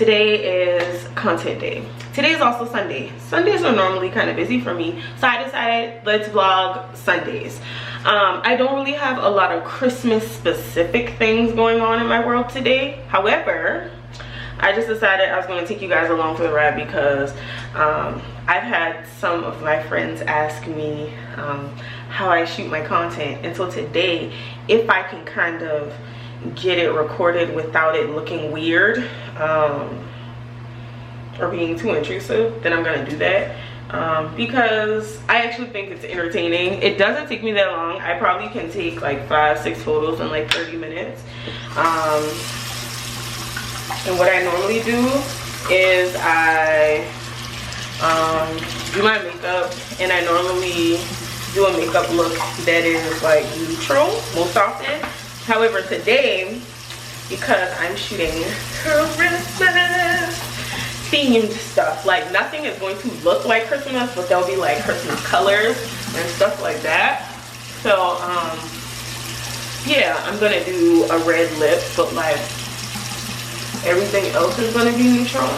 Today is content day. Today is also Sunday. Sundays are normally kind of busy for me, so I decided let's vlog Sundays. I don't really have a lot of Christmas specific things going on in my world today. However, I just decided I was going to take you guys along for the ride because I've had some of my friends ask me how I shoot my content, and so today, if I can kind of get it recorded without it looking weird or being too intrusive, then I'm gonna do that because I actually think it's entertaining. It doesn't take me that long. I probably can take like 5-6 photos in like 30 minutes. And what I normally do is I do my makeup, and I normally do a makeup look that is like neutral most often. However, today, because I'm shooting Christmas themed stuff, like nothing is going to look like Christmas, but there'll be like Christmas colors and stuff like that. So yeah, I'm gonna do a red lip, but like everything else is gonna be neutral.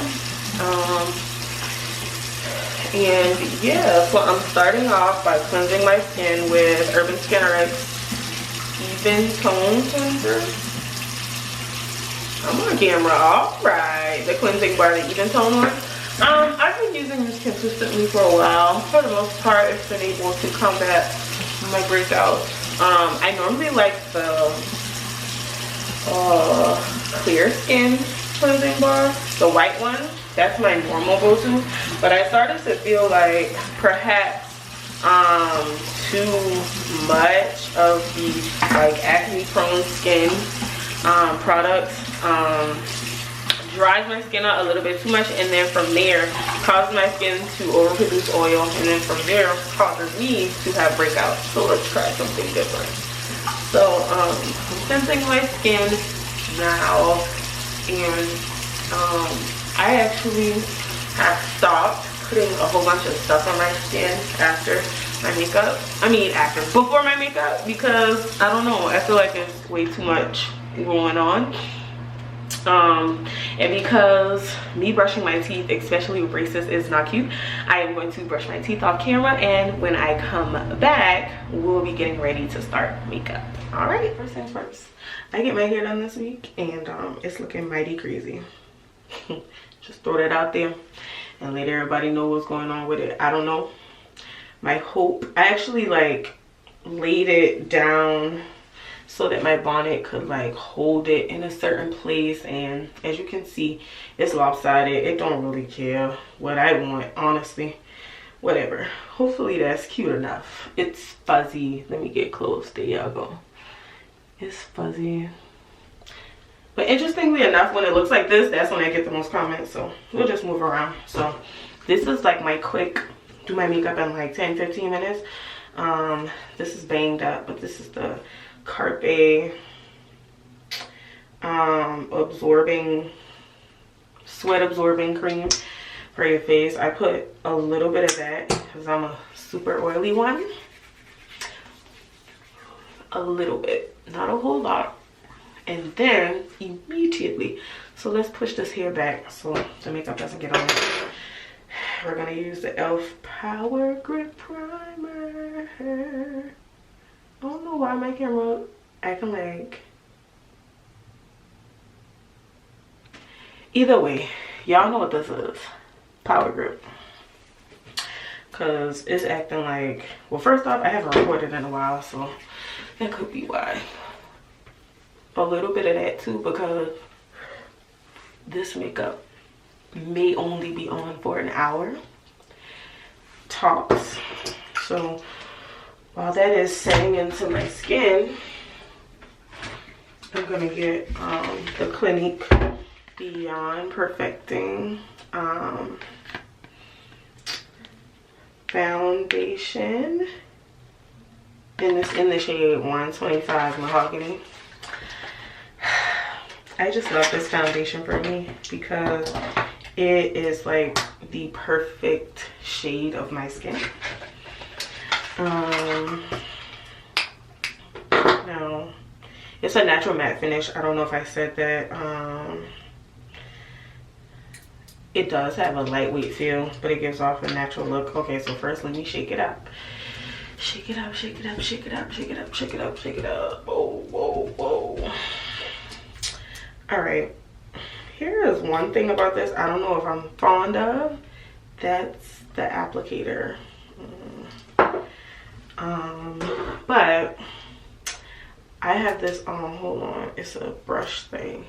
And yeah, so I'm starting off by cleansing my skin with Urban Skin Rx Even Tone Cleanser. I'm on camera. All right, the cleansing bar, the Even Tone one. I've been using this consistently for a while. For the most part, it's been able to combat my breakouts. I normally like the clear skin cleansing bar, the white one. That's my normal go-to, but I started to feel like perhaps too much of the like acne prone skin products dries my skin out a little bit too much, and then from there causes my skin to overproduce oil, and then from there causes me to have breakouts. So let's try something different. So I'm cleansing my skin now, and I actually have stopped putting a whole bunch of stuff on my skin after my makeup. Before my makeup, because I don't know, I feel like it's way too much going on. And because me brushing my teeth, especially with braces, is not cute, I am going to brush my teeth off camera, and when I come back, we'll be getting ready to start makeup. All right, first things first. I get my hair done this week, and it's looking mighty crazy. Just throw that out there and let everybody know what's going on with it. I don't know. My hope, I actually like laid it down so that my bonnet could like hold it in a certain place, and as you can see, it's lopsided. It don't really care what I want, honestly. Whatever. Hopefully that's cute enough. It's fuzzy. Let me get close. There y'all go. It's fuzzy. But interestingly enough, when it looks like this, that's when I get the most comments. So we'll just move around. So this is like my quick, do my makeup in like 10-15 minutes. This is banged up, but this is the Carpe sweat absorbing cream for your face. I put a little bit of that because I'm a super oily one. A little bit, not a whole lot. And then immediately, so let's push this hair back so the makeup doesn't get on it. We're gonna use the e.l.f. Power Grip Primer. I don't know why my camera acting like. Either way, y'all know what this is. Power Grip. Cause it's acting like, well, first off, I haven't recorded in a while, so that could be why. A little bit of that too, because this makeup may only be on for an hour tops. So while that is setting into my skin, I'm gonna get the Clinique Beyond Perfecting foundation in the shade 125 Mahogany. I just love this foundation for me because it is like the perfect shade of my skin. Now it's a natural matte finish. I don't know if I said that. it does have a lightweight feel, but it gives off a natural look. Okay, so first let me shake it up. Shake it up, shake it up, shake it up, shake it up, shake it up, shake it up. Whoa, whoa, whoa. All right, here is one thing about this I don't know if I'm fond of. That's the applicator. But I have this hold on, it's a brush thing.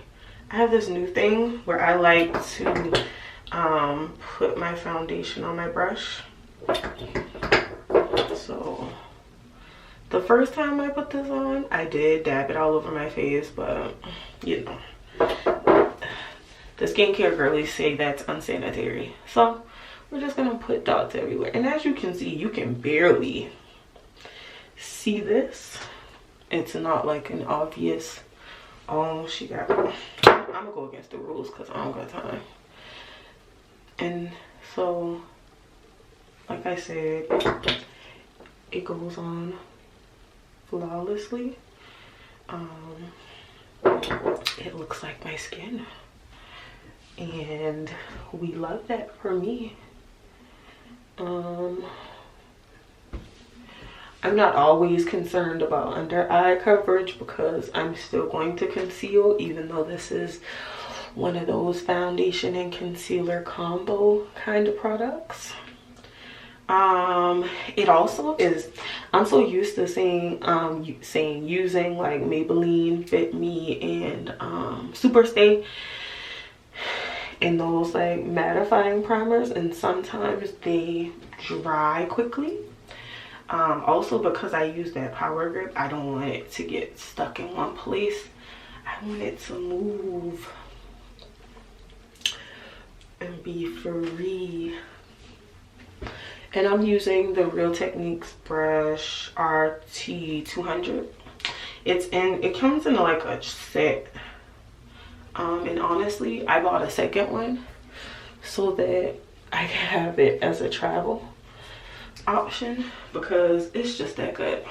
I have this new thing where I like to put my foundation on my brush. So the first time I put this on, I did dab it all over my face, but you know, the skincare girlies say that's unsanitary. So we're just gonna put dots everywhere. And as you can see, you can barely see this. It's not like an obvious, oh, she got, I'm gonna go against the rules because I don't got time. And so, like I said, it goes on flawlessly. It looks like my skin, and we love that for me. I'm not always concerned about under eye coverage because I'm still going to conceal, even though this is one of those foundation and concealer combo kind of products. It also is, I'm so used to saying using like Maybelline Fit Me and Superstay and those like mattifying primers, and sometimes they dry quickly. Also because I use that power grip, I don't want it to get stuck in one place. I want it to move and be free. And I'm using the Real Techniques brush RT200. It comes in like a set. And honestly, I bought a second one so that I can have it as a travel option because it's just that good.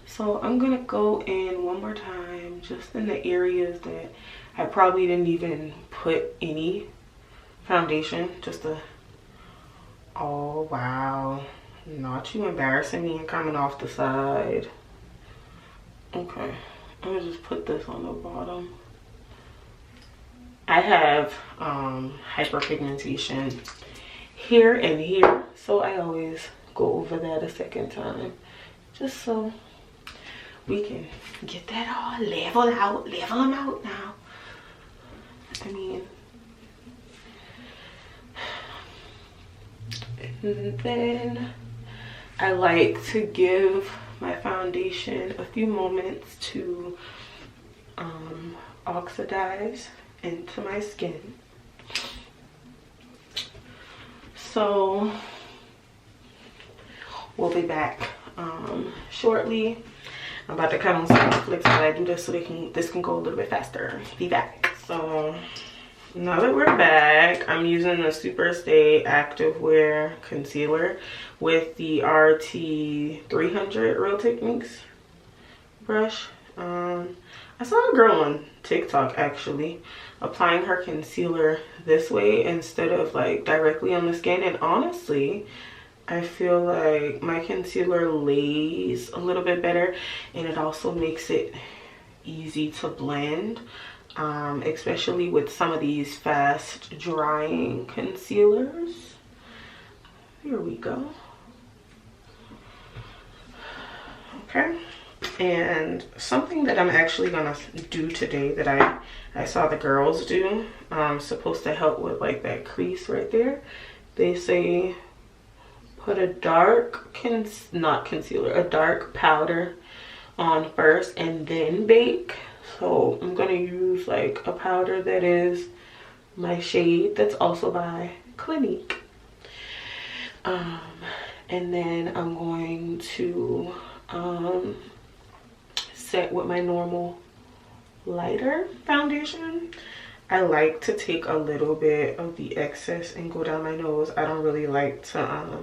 So I'm gonna go in one more time just in the areas that I probably didn't even put any foundation, just to, oh wow, not you embarrassing me and coming off the side. Okay, I'm gonna just put this on the bottom. I have hyperpigmentation here and here, so I always go over that a second time just so we can get that all level them out now. I mean, and then I like to give my foundation a few moments to oxidize into my skin. So we'll be back shortly. I'm about to cut on some flicks, but I do this so this can go a little bit faster. Be back. So now that we're back, I'm using the Superstay Activewear Concealer with the RT300 Real Techniques brush. I saw a girl on TikTok actually applying her concealer this way instead of like directly on the skin, and honestly I feel like my concealer lays a little bit better, and it also makes it easy to blend, especially with some of these fast drying concealers. Here we go. Okay, and something that I'm actually gonna do today that I saw the girls do, supposed to help with like that crease right there. They say put a dark a dark powder on first and then bake. So I'm gonna use like a powder that is my shade, that's also by Clinique, and then I'm going to set with my normal lighter foundation. I like to take a little bit of the excess and go down my nose. I don't really like to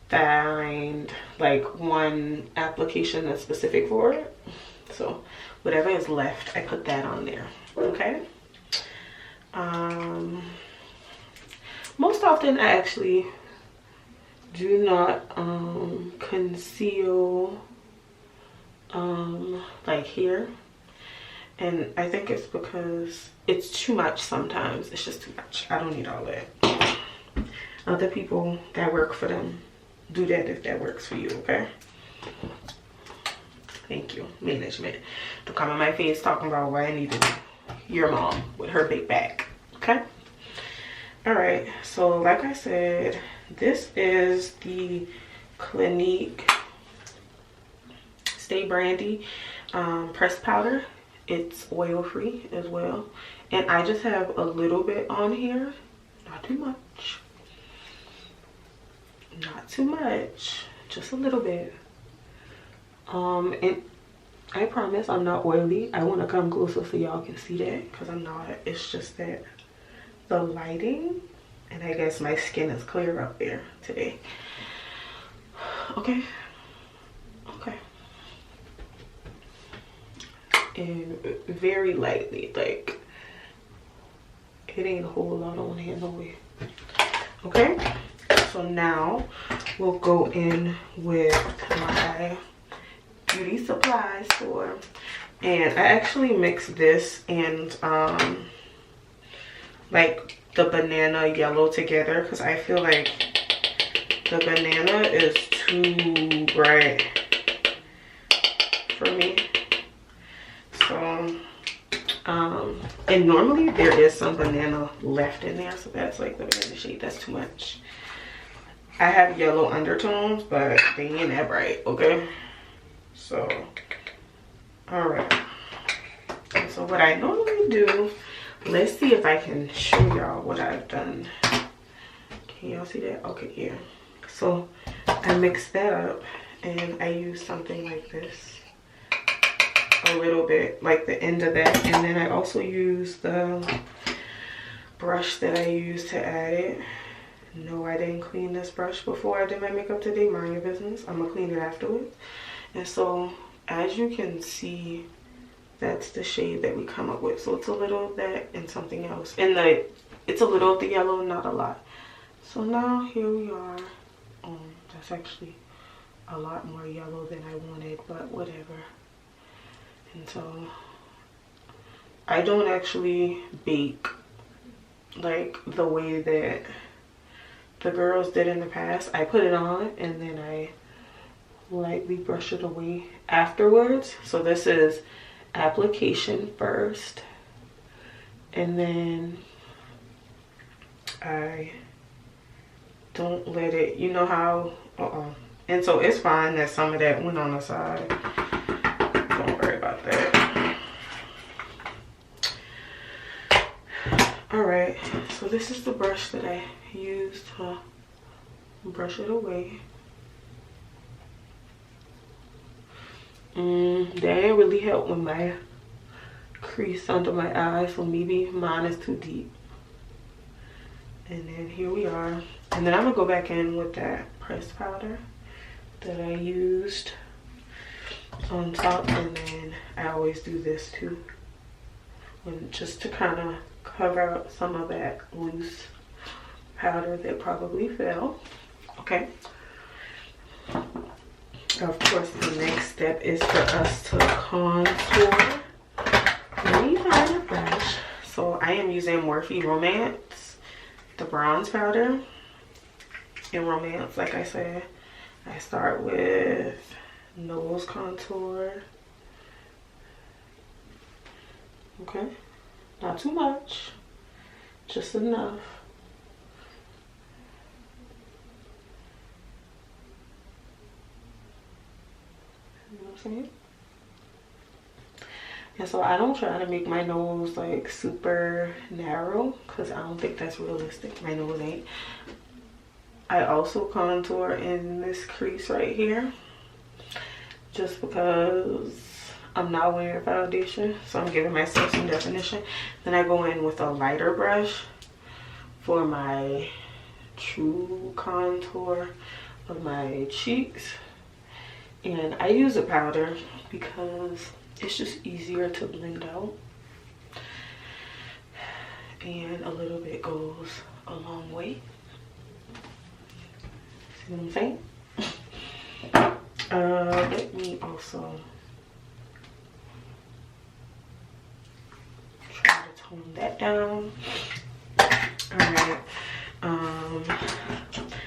find like one application that's specific for it. So whatever is left, I put that on there. Okay. Most often I actually do not conceal like here, and I think it's because it's too much sometimes. It's just too much. I don't need all that. Other people that work for them do that if that works for you, okay? Thank you, management. Don't come in my face talking about why I needed your mom with her big back, okay? All right, so like I said, this is the Clinique Stay Brandy pressed powder. It's oil free as well, and I just have a little bit on here, not too much, not too much, just a little bit. And I promise I'm not oily. I want to come closer so y'all can see that, because I'm not. It's just that the lighting, and I guess my skin is clear up there today. Okay, okay. And very lightly, like it ain't a whole lot on here, no way. Okay, so now we'll go in with my beauty supply store, and I actually mixed this and like the banana yellow together, because I feel like the banana is too bright for me. So and normally there is some banana left in there, so that's like the banana shade. That's too much. I have yellow undertones, but they ain't that bright, okay? So all right, so what I normally do, let's see if I can show y'all what I've done. Can y'all see that? Okay, yeah. So I mix that up and I use something like this, a little bit, like the end of that, and then I also use the brush that I used to add it. No, I didn't clean this brush before I did my makeup today. Mind your business. I'm gonna clean it afterwards. And so as you can see, that's the shade that we come up with. So it's a little of that and something else, and it's a little of the yellow, not a lot. So now here we are. That's actually a lot more yellow than I wanted, but whatever. And so I don't actually bake like the way that the girls did in the past. I put it on and then I lightly brush it away afterwards. So this is application first, and then I don't let it, you know how, and so it's fine that some of that went on the side. Don't worry about that. All right, so this is the brush that I used to brush it away. That didn't really help with my crease under my eye, so maybe mine is too deep. And then here we are, and then I'm gonna go back in with that pressed powder that I used on top, and then I always do this too, and just to kind of cover up some of that loose powder that probably fell. Okay, of course the next step is for us to contour. Let me find a brush. So I am using Morphe Romance, the bronze powder. In Romance, like I said, I start with nose contour. Okay, not too much, just enough. You know what I'm saying? And so I don't try to make my nose like super narrow, because I don't think that's realistic. My nose ain't. I also contour in this crease right here, just because I'm not wearing foundation, so I'm giving myself some definition. Then I go in with a lighter brush for my true contour of my cheeks, and I use a powder because it's just easier to blend out. and a little bit goes a long way. See what I'm saying? Let me also try to tone that down. All right.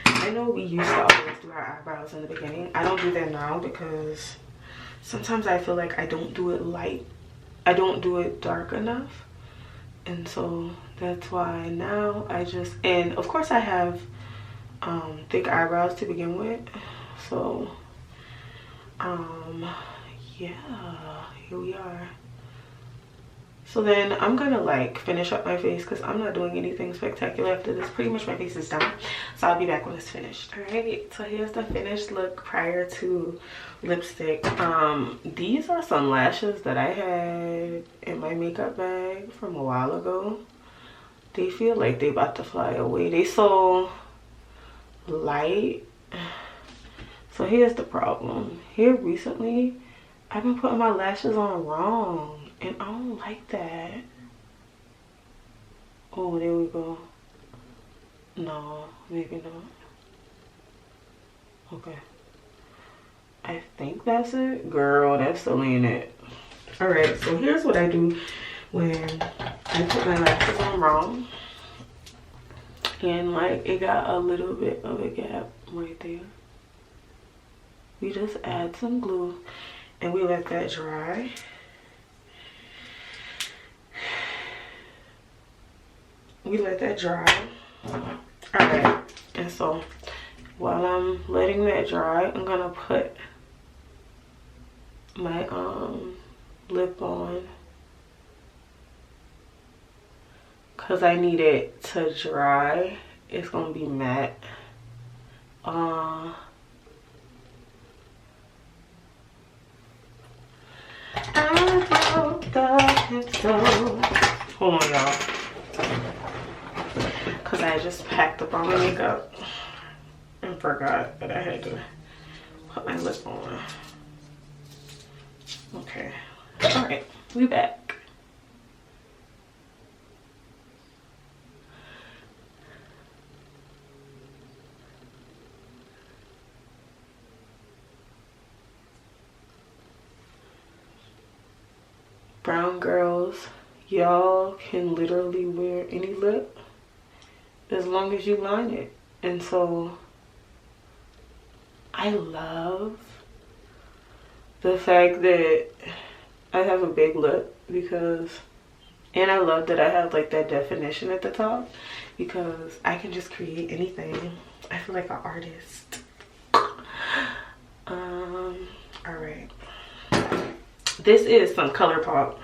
I know we used to always do our eyebrows in the beginning. I don't do that now because sometimes I feel like I don't do it light. I don't do it dark enough. And so that's why now I just, and of course I have thick eyebrows to begin with. So yeah, here we are. So then I'm gonna like finish up my face because I'm not doing anything spectacular after this. Pretty much my face is done, so I'll be back when it's finished. All right, so here's the finished look prior to lipstick. These are some lashes that I had in my makeup bag from a while ago. They feel like they about to fly away. They so light. So here's the problem. Here recently I've been putting my lashes on wrong. And I don't like that. Oh, there we go. No, maybe not. Okay. I think that's it. Girl, that's still ain't it. Alright, so here's what I do when I put my lashes on wrong. And like it got a little bit of a gap right there. We just add some glue and we let that dry. We let that dry. All right, and so while I'm letting that dry, I'm gonna put my lip on because I need it to dry. It's gonna be matte. Hold on, y'all. Because I just packed up all my makeup and forgot that I had to put my lip on. Okay. Alright, we back. Brown girls, y'all can literally wear any lip as long as you line it. And so I love the fact that I have a big lip because, and I love that I have like that definition at the top because I can just create anything. I feel like an artist. All right, this is some ColourPop.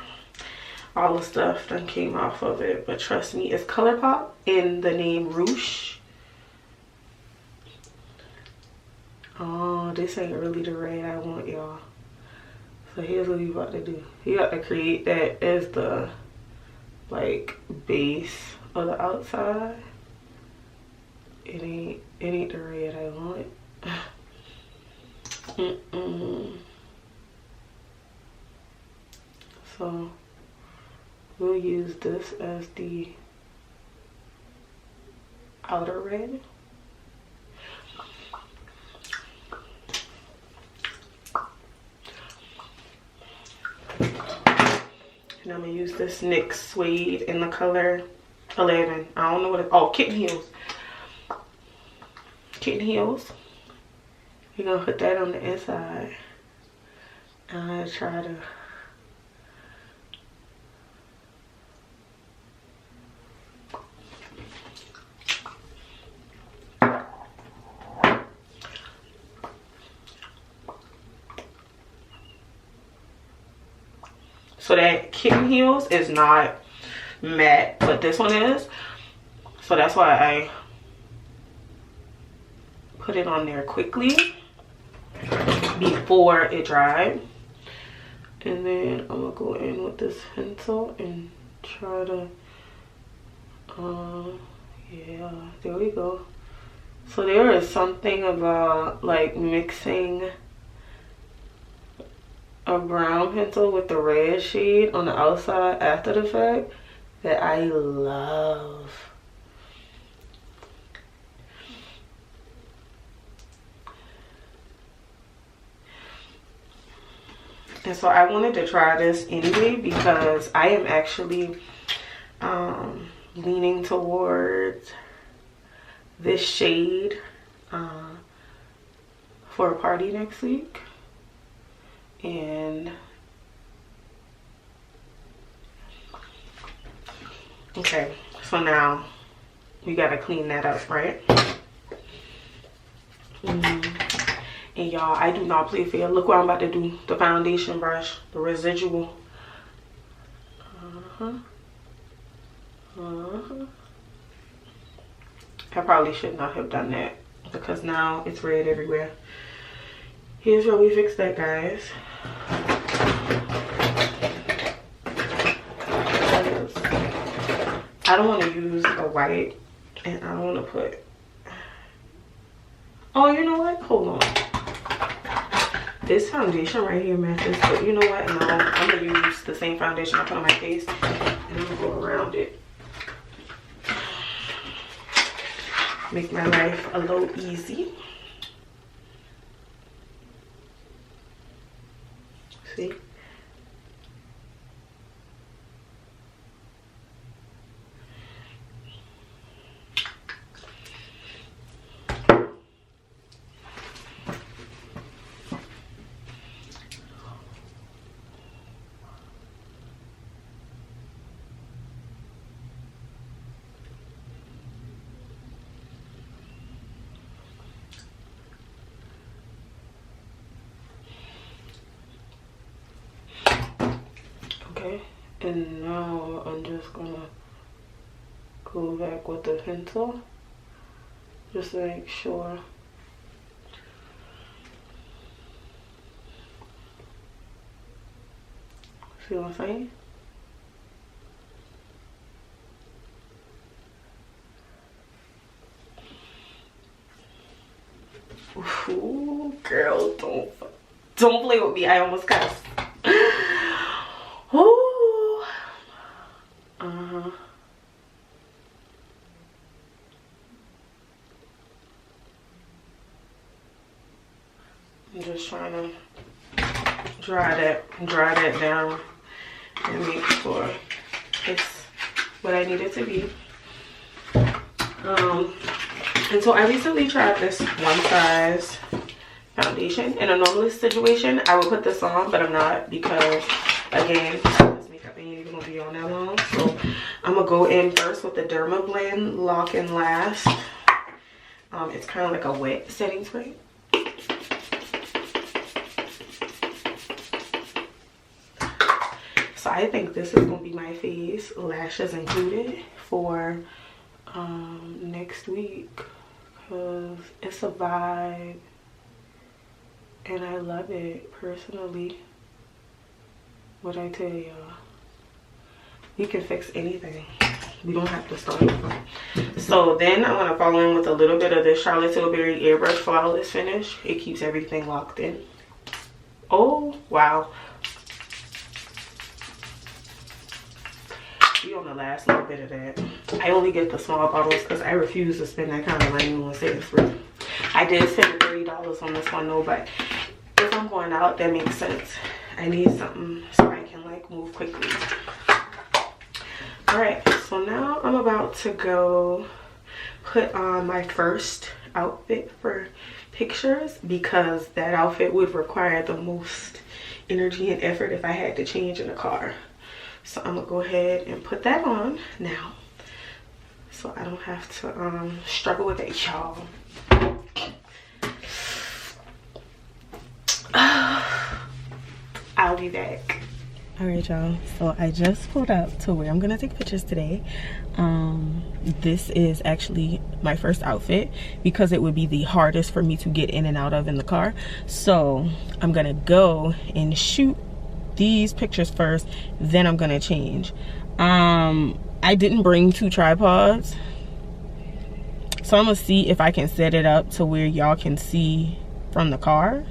All the stuff done came off of it, but trust me, it's ColourPop in the name Rouge. Oh, this ain't really the red I want, y'all. So here's what we about to do. You got to create that as the like base of the outside. It ain't the red I want. So we'll use this as the outer red. And I'm gonna use this NYX suede in the color 11. I don't know what it's, oh, Kitten Heels. Kitten Heels. We're gonna put that on the inside. I'm gonna try to so that Kitten Heels is not matte, but this one is. So that's why I put it on there quickly before it dried. And then I'm gonna go in with this pencil and try to, yeah, there we go. So there is something about like mixing a brown pencil with the red shade on the outside after the fact that I love. And so I wanted to try this anyway because I am actually leaning towards this shade for a party next week. And okay, so now we gotta clean that up, right? And y'all, I do not play fair. Look what I'm about to do. The foundation brush, the residual. I probably should not have done that because now it's red everywhere. Here's where we fix that, guys. I don't want to use a white, and I don't want to put... Oh, you know what? Hold on. This foundation right here matches, but you know what? No, I'm gonna use the same foundation I put on my face, and I'm gonna go around it. Make my life a little easy. See? Okay, and now I'm just gonna go back with the pencil just to make sure. See what I'm saying? Ooh, girl, don't play with me. I almost cussed. Ooh. I'm just trying to dry that down and make sure it's what I need it to be. And so I recently tried this one size foundation. In a normal situation, I would put this on, but I'm not because, again, this makeup ain't even gonna be on that long. So I'm gonna go in first with the Derma Blend Lock and Last. It's kind of like a wet setting spray. So I think this is gonna be my face, lashes included, for next week because it's a vibe and I love it personally. What I tell y'all, you can fix anything. We don't have to start over. So then I'm gonna follow in with a little bit of this Charlotte Tilbury Airbrush Flawless Finish. It keeps everything locked in. Oh wow. We on the last little bit of that. I only get the small bottles because I refuse to spend that kind of money on say it's free. I did spend $30 on this one though, but if I'm going out, that makes sense. I need something so I can like move quickly. All right, so now I'm about to go put on my first outfit for pictures because that outfit would require the most energy and effort if I had to change in the car. So I'm gonna go ahead and put that on now so I don't have to struggle with it, y'all. I'll be back. All right, y'all, so I just pulled up to where I'm gonna take pictures today. This is actually my first outfit because it would be the hardest for me to get in and out of in the car. So I'm gonna go and shoot these pictures first, then I'm gonna change. I didn't bring 2 tripods, so I'm gonna see if I can set it up to where y'all can see from the car,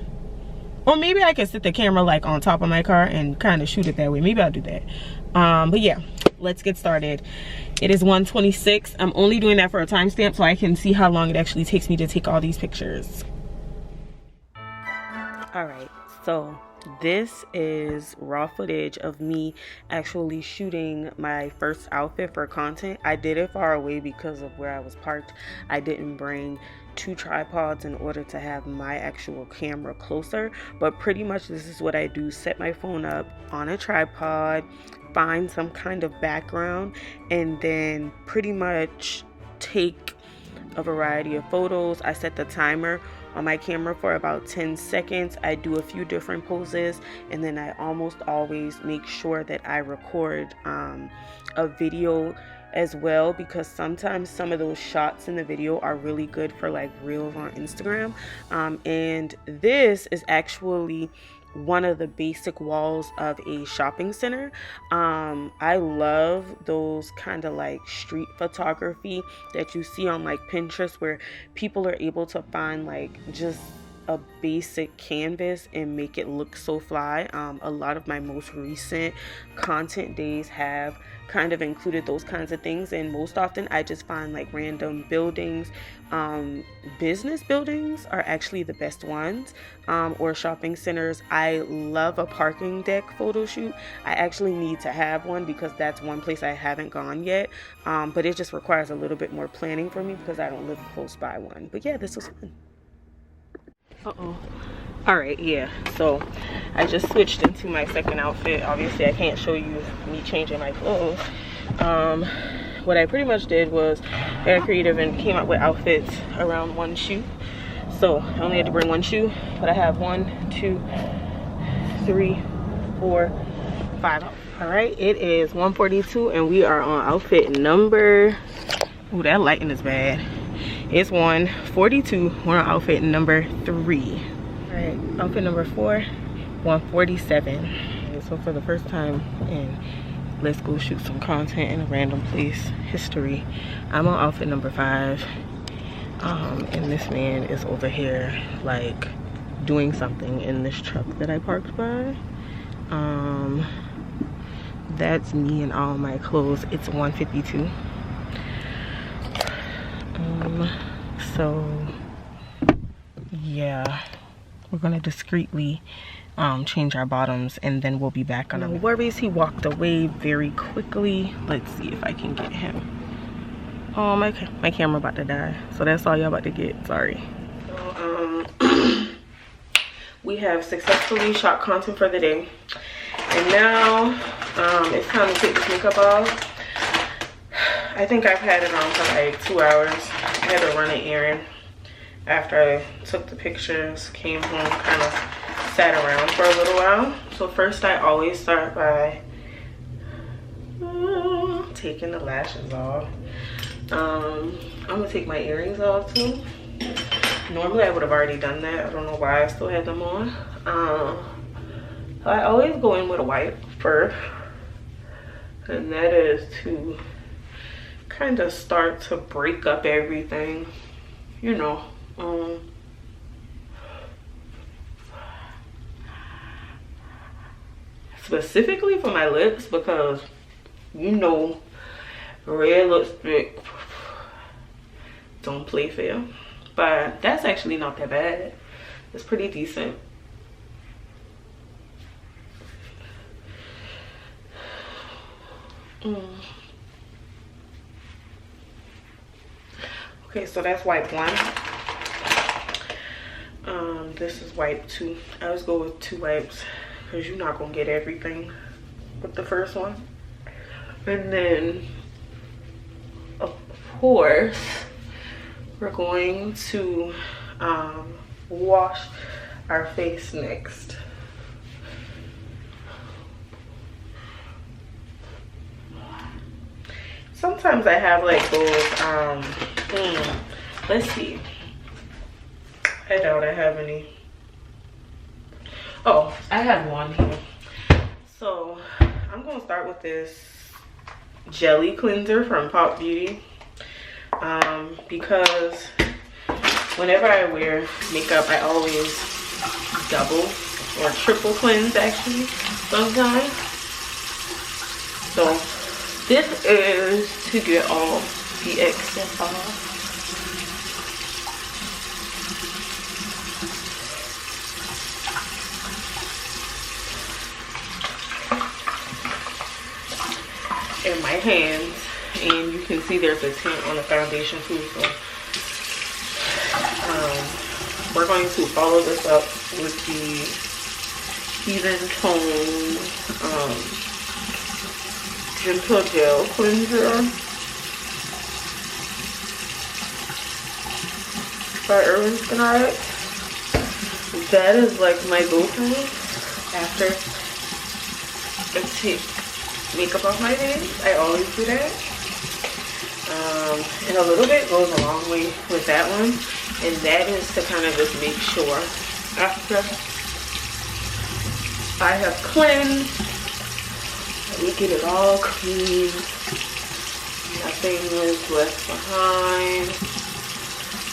or maybe I can set the camera like on top of my car and kind of shoot it that way. Maybe I'll do that. But yeah, let's get started. It is 1:26. I'm only doing that for a timestamp so I can see how long it actually takes me to take all these pictures. All right, so this is raw footage of me actually shooting my first outfit for content. I did it far away because of where I was parked. I didn't bring 2 tripods in order to have my actual camera closer, but pretty much this is what I do. Set my phone up on a tripod, find some kind of background, and then pretty much take a variety of photos. I set the timer on my camera for about 10 seconds. I do a few different poses, and then I almost always make sure that I record a video as well, because sometimes some of those shots in the video are really good for like reels on Instagram. And this is actually one of the basic walls of a shopping center. I love those kind of like street photography that you see on like Pinterest, where people are able to find like just a basic canvas and make it look so fly. A lot of my most recent content days have kind of included those kinds of things, and most often I just find like random buildings. Business buildings are actually the best ones, or shopping centers. I love a parking deck photo shoot. I actually need to have one because that's one place I haven't gone yet, but it just requires a little bit more planning for me because I don't live close by one. But yeah, this was fun. All right, yeah, so I just switched into my second outfit. Obviously I can't show you me changing my clothes. What I pretty much did was got creative and came up with outfits around one shoe. So I only had to bring one shoe, but I have 1, 2, 3, 4, 5. All right, it is 1:42 and we are on outfit number, ooh, that lighting is bad. It's 1:42. We're on outfit number 3. All right, outfit number 4, 1:47. Okay, so for the first time in let's go shoot some content in a random place history, I'm on outfit number 5. And this man is over here like doing something in this truck that I parked by. That's me in all my clothes. It's 1:52. So yeah, we're gonna discreetly change our bottoms and then we'll be back on our worries. He walked away very quickly. Let's see if I can get him. Oh, my camera about to die, so that's all y'all about to get. Sorry. So we have successfully shot content for the day, and now it's time to take this makeup off. I think I've had it on for like 2 hours. I had to run an errand after I took the pictures, came home, kind of sat around for a little while. So first I always start by taking the lashes off. I'm gonna take my earrings off too. Normally I would have already done that. I don't know why I still had them on. So I always go in with a wipe first, and that is to kind of start to break up everything, you know. Specifically for my lips, because you know red lipstick don't play fair, but that's actually not that bad. It's pretty decent. Okay, so that's wipe 1. This is wipe 2. I always go with 2 wipes because you're not gonna get everything with the first one. And then of course we're going to wash our face next. Sometimes I have like those let's see, I doubt I have any. Oh, I have one here. So I'm gonna start with this jelly cleanser from Pop Beauty, because whenever I wear makeup I always double or triple cleanse actually sometimes. So This is to get all the excess off. In my hands, and you can see there's a tint on the foundation too, so we're going to follow this up with the even tone gentle gel cleanser by Urban Skin. That is like my go-to after I take makeup off my face. I always do that. And a little bit goes a long way with that one, and that is to kind of just make sure after I have cleansed, we get it all clean, nothing is left behind.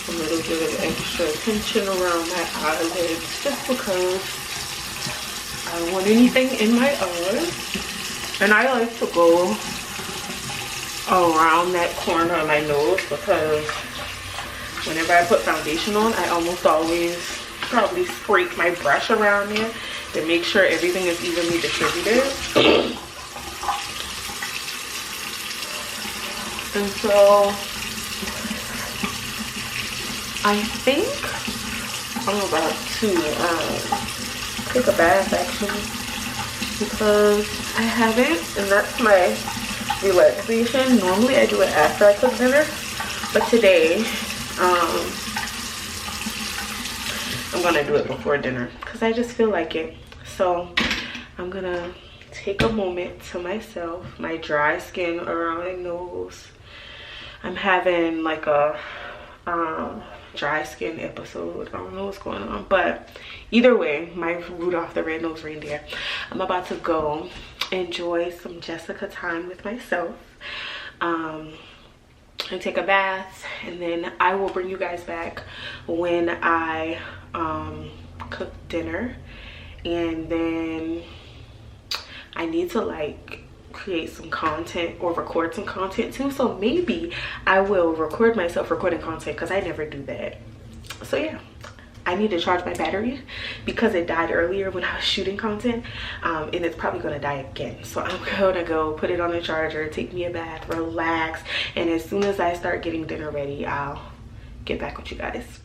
A little bit of extra tension around my eyelids just because I don't want anything in my eyes. And I like to go around that corner of my nose because whenever I put foundation on, I almost always probably scrape my brush around there to make sure everything is evenly distributed. And so I think I'm about to take a bath actually, because I haven't, and that's my relaxation. Normally I do it after I cook dinner, but today I'm gonna do it before dinner because I just feel like it. So I'm gonna take a moment to myself. My dry skin around my nose, I'm having like a dry skin episode. I don't know what's going on, but either way, my Rudolph the Red-Nosed Reindeer, I'm about to go enjoy some Jessica time with myself, and take a bath, and then I will bring you guys back when I cook dinner. And then I need to like create some content or record some content too, so maybe I will record myself recording content because I never do that. So yeah, I need to charge my battery because it died earlier when I was shooting content, and it's probably gonna die again. So I'm gonna go put it on the charger, take me a bath, relax, and as soon as I start getting dinner ready, I'll get back with you guys.